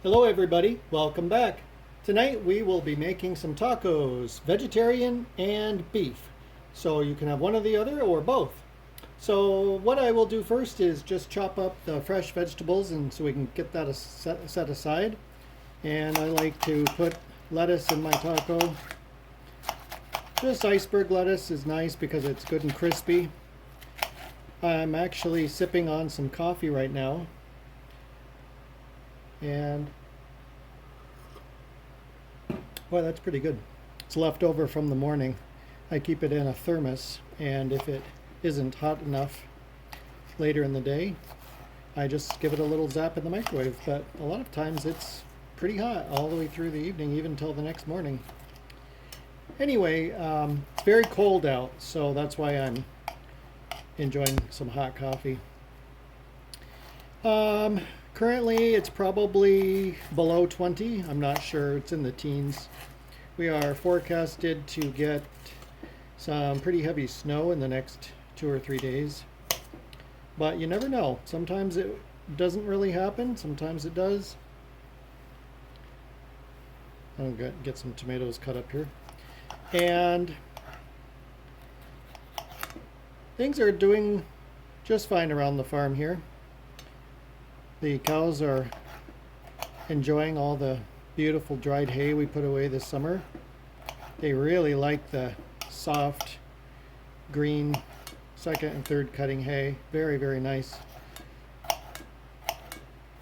Hello everybody, welcome back. Tonight we will be making some tacos, vegetarian and beef. So you can have one or the other or both. So what I will do first is just chop up the fresh vegetables and so we can get that set aside. And I like to put lettuce in my taco. Just iceberg lettuce is nice because it's good and crispy. I'm actually sipping on some coffee right now. And boy, that's pretty good. It's left over from the morning. I keep it in a thermos, and if it isn't hot enough later in the day, I just give it a little zap in the microwave. But a lot of times it's pretty hot all the way through the evening, even till the next morning. Anyway, it's very cold out, so that's why I'm enjoying some hot coffee. Currently, it's probably below 20. I'm not sure. It's in the teens. We are forecasted to get some pretty heavy snow in the next 2 or 3 days. But you never know. Sometimes it doesn't really happen. Sometimes it does. I'll get some tomatoes cut up here. And things are doing just fine around the farm here. The cows are enjoying all the beautiful dried hay we put away this summer. They really like the soft green second and third cutting hay. Very, very nice.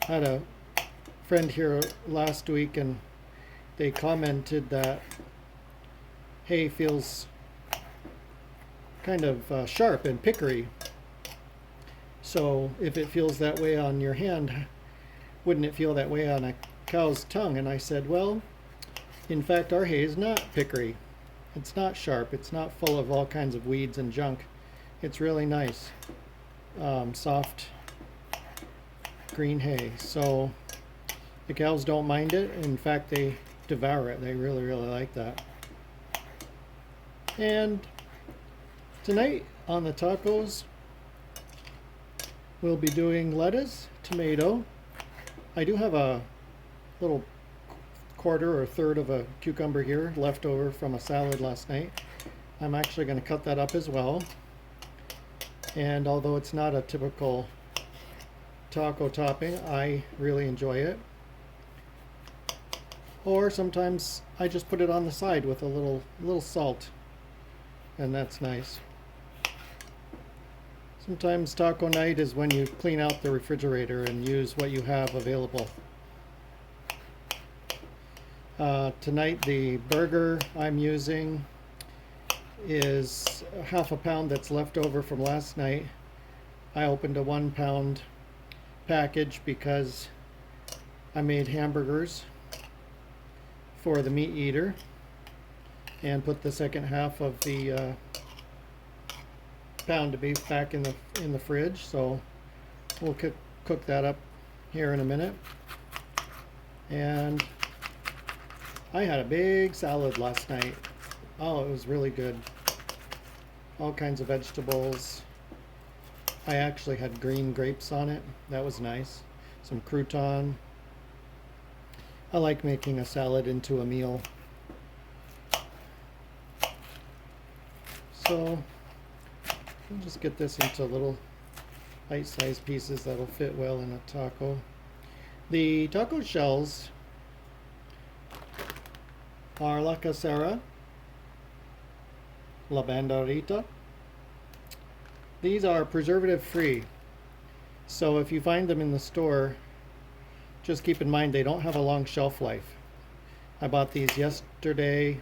Had a friend here last week and they commented that hay feels kind of sharp and pickery. So if it feels that way on your hand, wouldn't it feel that way on a cow's tongue? And I said, well, in fact, our hay is not pickery. It's not sharp. It's not full of all kinds of weeds and junk. It's really nice, soft green hay. So the cows don't mind it. In fact, they devour it. They really, really like that. And tonight on the tacos, we'll be doing lettuce, tomato. I do have a little quarter or third of a cucumber here left over from a salad last night. I'm actually going to cut that up as well. And although it's not a typical taco topping, I really enjoy it. Or sometimes I just put it on the side with a little salt, and that's nice. Sometimes taco night is when you clean out the refrigerator and use what you have available. Tonight the burger I'm using is half a pound that's left over from last night. I opened a 1 pound package because I made hamburgers for the meat eater and put the second half of the pound of beef back in the fridge. So we'll cook that up here in a minute. And I had a big salad last night. Oh, it was really good. All kinds of vegetables. I actually had green grapes on it. That was nice. Some crouton. I like making a salad into a meal. So we'll just get this into little bite-sized pieces that'll fit well in a taco. The taco shells are La Casera, La Banderita. These are preservative free. So if you find them in the store, just keep in mind they don't have a long shelf life. I bought these yesterday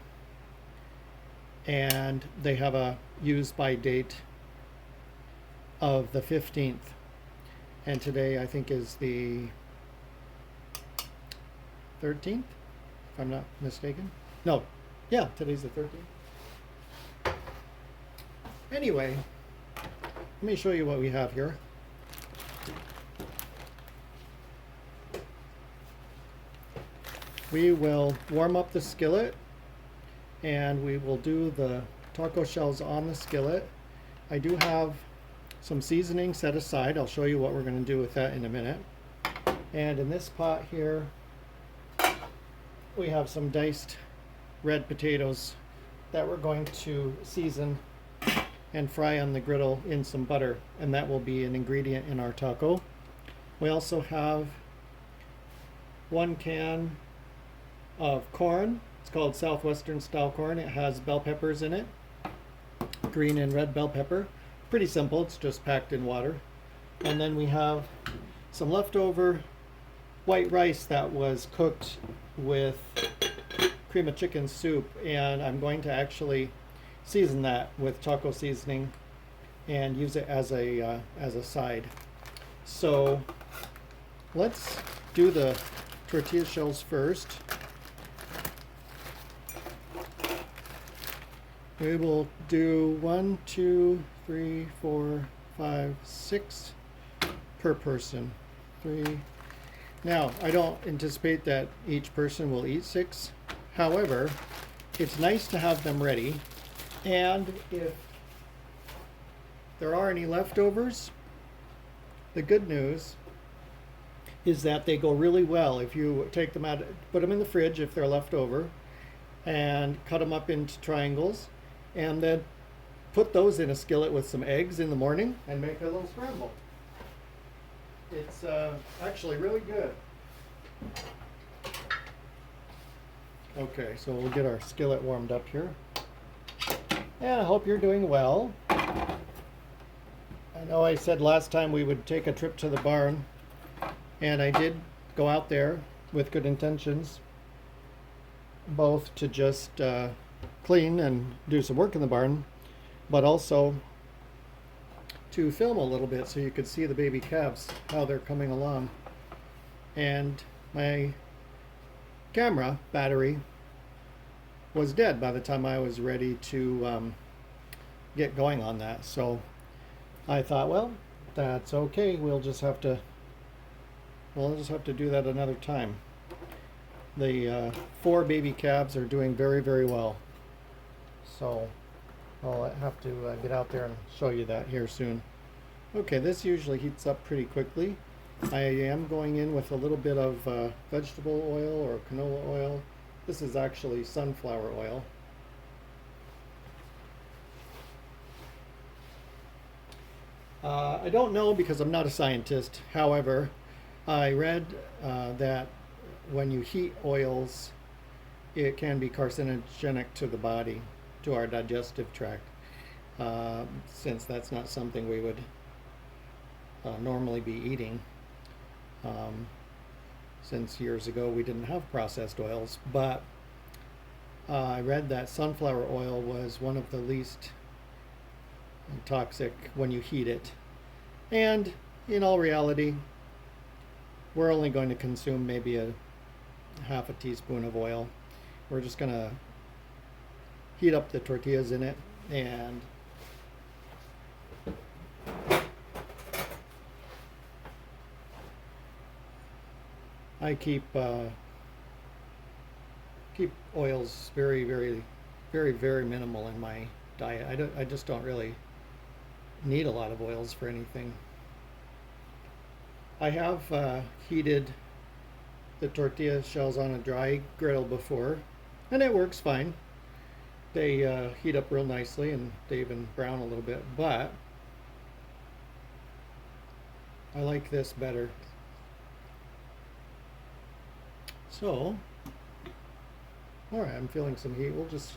and they have a use by date of the 15th, and today I think is the 13th, if I'm not mistaken. No, yeah, today's the 13th. Anyway, let me show you what we have here. We will warm up the skillet and we will do the taco shells on the skillet. I do have some seasoning set aside. I'll show you what we're going to do with that in a minute. And in this pot here, we have some diced red potatoes that we're going to season and fry on the griddle in some butter, and that will be an ingredient in our taco. We also have 1 can of corn. It's called Southwestern style corn. It has bell peppers in it, green and red bell pepper. Pretty simple, it's just packed in water. And then we have some leftover white rice that was cooked with cream of chicken soup, and I'm going to actually season that with taco seasoning and use it as a side. So let's do the tortilla shells first. We will do 1, 2, 3, 4, 5, 6 per person. 3. Now, I don't anticipate that each person will eat 6. However, it's nice to have them ready. And if there are any leftovers, the good news is that they go really well if you take them out, put them in the fridge if they're left over, and cut them up into triangles, and then put those in a skillet with some eggs in the morning and make a little scramble. It's actually really good. Okay, so we'll get our skillet warmed up here. And I hope you're doing well. I know I said last time we would take a trip to the barn, and I did go out there with good intentions, both to just clean and do some work in the barn, but also to film a little bit so you could see the baby calves, how they're coming along. And my camera battery was dead by the time I was ready to get going on that. So I thought, well, that's okay. We'll just have to do that another time. The 4 baby calves are doing very, very well. So I'll have to get out there and show you that here soon. Okay, this usually heats up pretty quickly. I am going in with a little bit of vegetable oil or canola oil. This is actually sunflower oil. I don't know because I'm not a scientist. However, I read that when you heat oils, it can be carcinogenic to the body, to our digestive tract, since that's not something we would normally be eating. Since years ago we didn't have processed oils, but I read that sunflower oil was one of the least toxic when you heat it. And in all reality, we're only going to consume maybe a half a teaspoon of oil. We're just going to heat up the tortillas in it, and I keep oils very, very, very, very minimal in my diet. I just don't really need a lot of oils for anything. I have heated the tortilla shells on a dry griddle before, and it works fine. They heat up real nicely and they even brown a little bit, but I like this better. So, alright, I'm feeling some heat. We'll just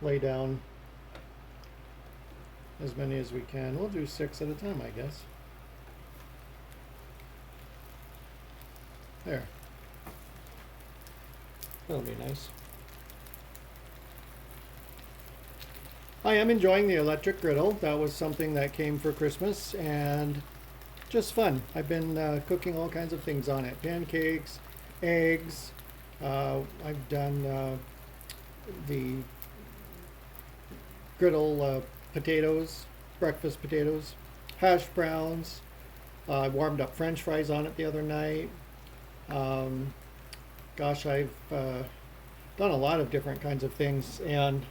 lay down as many as we can. We'll do 6 at a time, I guess. There. That'll be nice. I am enjoying the electric griddle. That was something that came for Christmas and just fun. I've been cooking all kinds of things on it. Pancakes, eggs. I've done the griddle potatoes, breakfast potatoes, hash browns. I warmed up French fries on it the other night. Gosh, I've done a lot of different kinds of things, and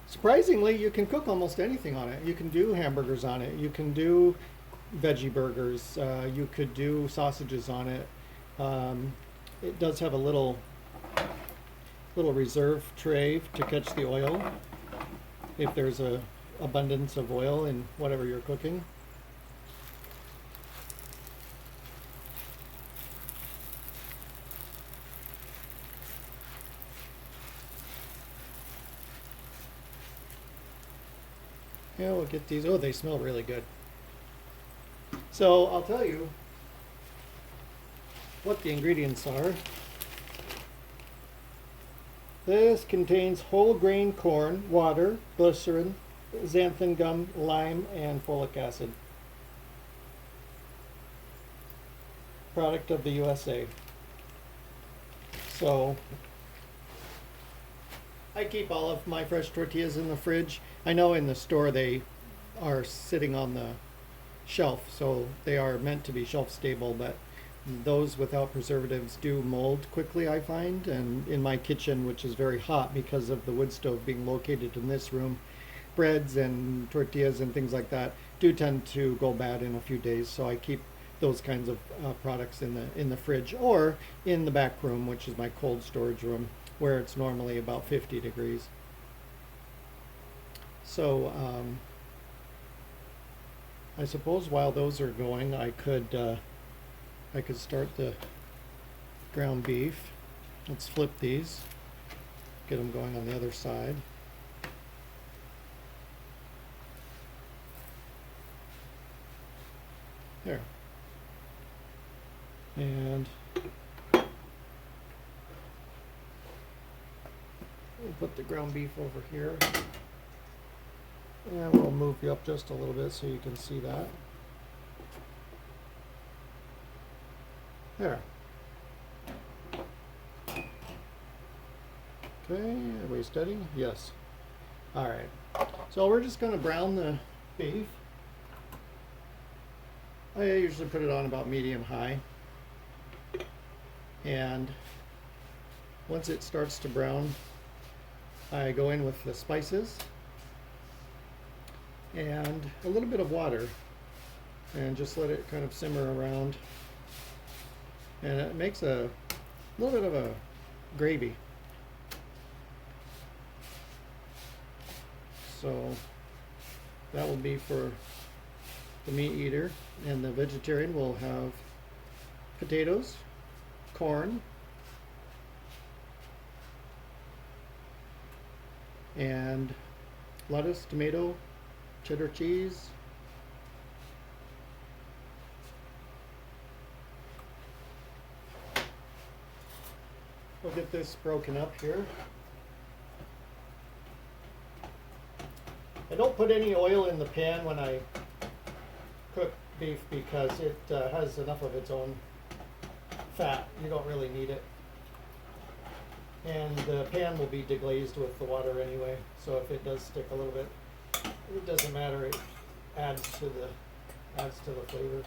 surprisingly, you can cook almost anything on it. You can do hamburgers on it. You can do veggie burgers. You could do sausages on it. It does have a little little reserve tray to catch the oil if there's a abundance of oil in whatever you're cooking. Yeah, we'll get these. Oh, they smell really good. So I'll tell you what the ingredients are. This contains whole grain corn, water, glycerin, xanthan gum, lime, and folic acid. Product of the USA. So I keep all of my fresh tortillas in the fridge. I know in the store they are sitting on the shelf, so they are meant to be shelf stable, but those without preservatives do mold quickly, I find. And in my kitchen, which is very hot because of the wood stove being located in this room, breads and tortillas and things like that do tend to go bad in a few days. So I keep those kinds of products in the fridge or in the back room, which is my cold storage room, where it's normally about 50 degrees. So I suppose while those are going, I could start the ground beef. Let's flip these, get them going on the other side. There. And we'll put the ground beef over here. And we'll move you up just a little bit so you can see that. There. Okay, everybody steady? Yes. Alright. So we're just going to brown the beef. I usually put it on about medium high. And once it starts to brown, I go in with the spices and a little bit of water and just let it kind of simmer around. And it makes a little bit of a gravy. So that will be for the meat eater, and the vegetarian will have potatoes, corn, and lettuce, tomato, cheddar cheese, we'll get this broken up here. I don't put any oil in the pan when I cook beef because it has enough of its own fat. You don't really need it. And the pan will be deglazed with the water anyway, so if it does stick a little bit, it doesn't matter. It adds to the flavor.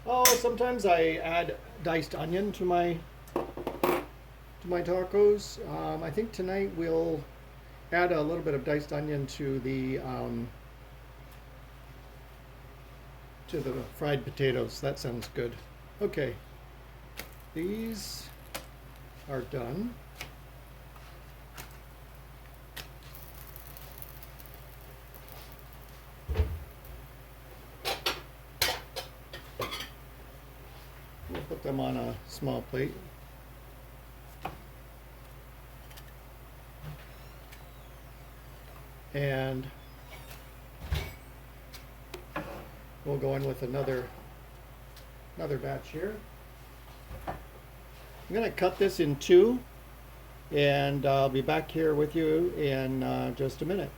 Oh, sometimes I add diced onion to my tacos. I think tonight we'll add a little bit of diced onion to the fried potatoes. That sounds good. Okay, these are done. We'll put them on a small plate. And we'll go in with another batch here. I'm going to cut this in two, and I'll be back here with you in just a minute.